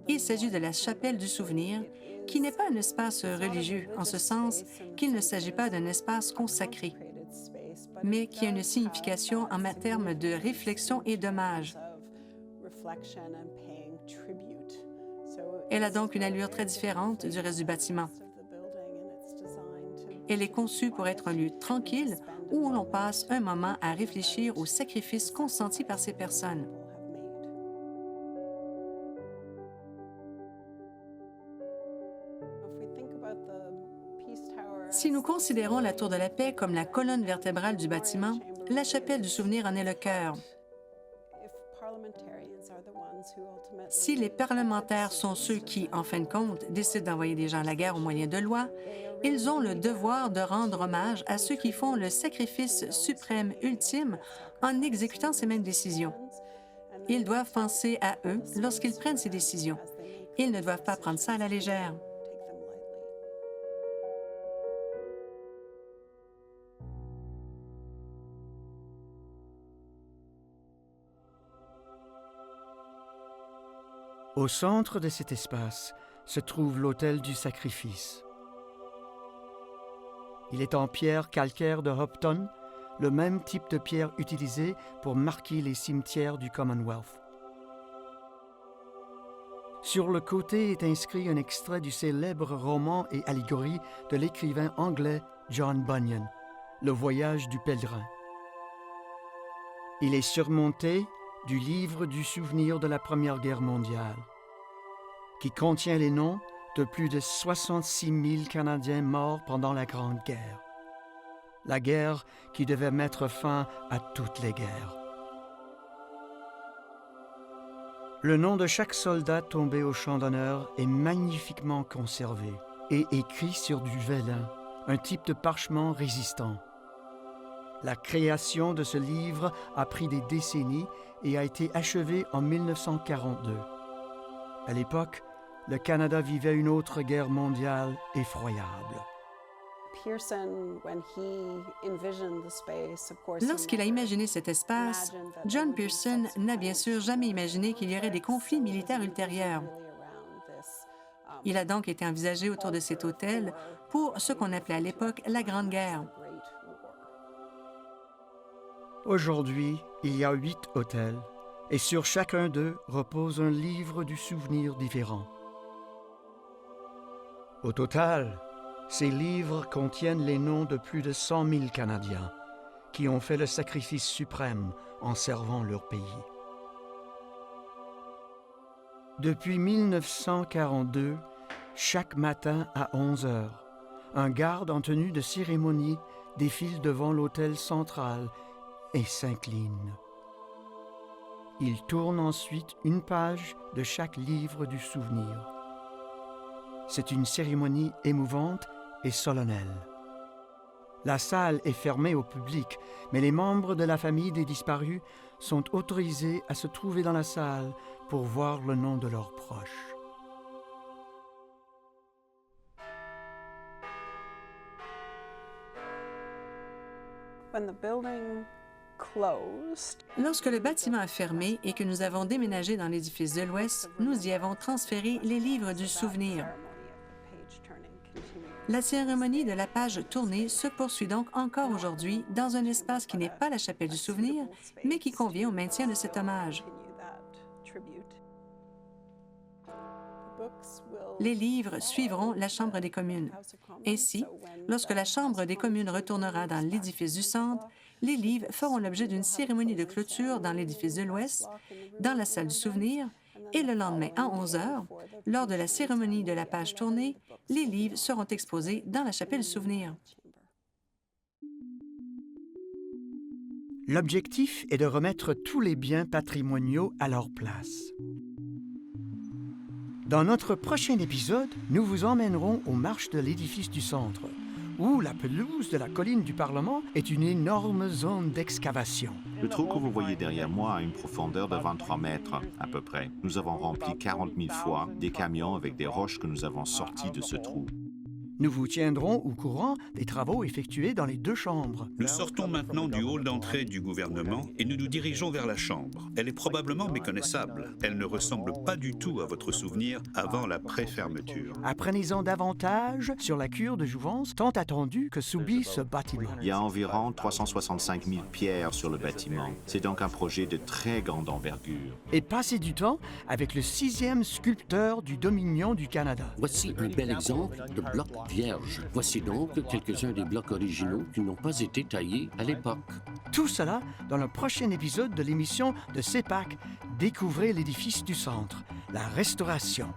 Il s'agit de la chapelle du souvenir, qui n'est pas un espace religieux, en ce sens qu'il ne s'agit pas d'un espace consacré, mais qui a une signification en termes de réflexion et d'hommage. Elle a donc une allure très différente du reste du bâtiment. Elle est conçue pour être un lieu tranquille où l'on passe un moment à réfléchir aux sacrifices consentis par ces personnes. Si nous considérons la Tour de la Paix comme la colonne vertébrale du bâtiment, la chapelle du souvenir en est le cœur. Si les parlementaires sont ceux qui, en fin de compte, décident d'envoyer des gens à la guerre au moyen de loi, ils ont le devoir de rendre hommage à ceux qui font le sacrifice suprême ultime en exécutant ces mêmes décisions. Ils doivent penser à eux lorsqu'ils prennent ces décisions. Ils ne doivent pas prendre ça à la légère. Au centre de cet espace se trouve l'autel du sacrifice. Il est en pierre calcaire de Hopton, le même type de pierre utilisé pour marquer les cimetières du Commonwealth. Sur le côté est inscrit un extrait du célèbre roman et allégorie de l'écrivain anglais John Bunyan, Le voyage du pèlerin. Il est surmonté du livre du souvenir de la Première Guerre mondiale, qui contient les noms de plus de 66 000 Canadiens morts pendant la Grande Guerre. La guerre qui devait mettre fin à toutes les guerres. Le nom de chaque soldat tombé au champ d'honneur est magnifiquement conservé et écrit sur du vélin, un type de parchemin résistant. La création de ce livre a pris des décennies et a été achevée en 1942. À l'époque, le Canada vivait une autre guerre mondiale effroyable. Lorsqu'il a imaginé cet espace, John Pearson n'a bien sûr jamais imaginé qu'il y aurait des conflits militaires ultérieurs. Il a donc été envisagé autour de cet hôtel pour ce qu'on appelait à l'époque la Grande Guerre. Aujourd'hui, il y a 8 hôtels et sur chacun d'eux repose un livre du souvenir différent. Au total, ces livres contiennent les noms de plus de 100 000 Canadiens qui ont fait le sacrifice suprême en servant leur pays. Depuis 1942, chaque matin à 11 heures, un garde en tenue de cérémonie défile devant l'hôtel central et s'incline. Il tourne ensuite une page de chaque livre du souvenir. C'est une cérémonie émouvante et solennelle. La salle est fermée au public, mais les membres de la famille des disparus sont autorisés à se trouver dans la salle pour voir le nom de leurs proches. Lorsque le bâtiment a fermé et que nous avons déménagé dans l'édifice de l'Ouest, nous y avons transféré les livres du souvenir. La cérémonie de la page tournée se poursuit donc encore aujourd'hui dans un espace qui n'est pas la chapelle du souvenir, mais qui convient au maintien de cet hommage. Les livres suivront la Chambre des communes. Ainsi, lorsque la Chambre des communes retournera dans l'édifice du centre, les livres feront l'objet d'une cérémonie de clôture dans l'édifice de l'Ouest, dans la salle du souvenir, et le lendemain à 11 heures, lors de la cérémonie de la page tournée, les livres seront exposés dans la chapelle du souvenir. L'objectif est de remettre tous les biens patrimoniaux à leur place. Dans notre prochain épisode, nous vous emmènerons aux marches de l'édifice du centre, où la pelouse de la colline du Parlement est une énorme zone d'excavation. Le trou que vous voyez derrière moi a une profondeur de 23 mètres, à peu près. Nous avons rempli 40 000 fois des camions avec des roches que nous avons sorties de ce trou. Nous vous tiendrons au courant des travaux effectués dans les 2 chambres. Nous sortons maintenant du hall d'entrée du gouvernement et nous nous dirigeons vers la chambre. Elle est probablement méconnaissable. Elle ne ressemble pas du tout à votre souvenir avant la pré-fermeture. Apprenez-en davantage sur la cure de jouvence tant attendue que subit ce bâtiment. Il y a environ 365 000 pierres sur le bâtiment. C'est donc un projet de très grande envergure. Et passez du temps avec le 6e sculpteur du Dominion du Canada. Voici un bel exemple de bloc vierge. Voici donc quelques-uns des blocs originaux qui n'ont pas été taillés à l'époque. Tout cela dans le prochain épisode de l'émission de CEPAC, Découvrez l'édifice du centre, la restauration.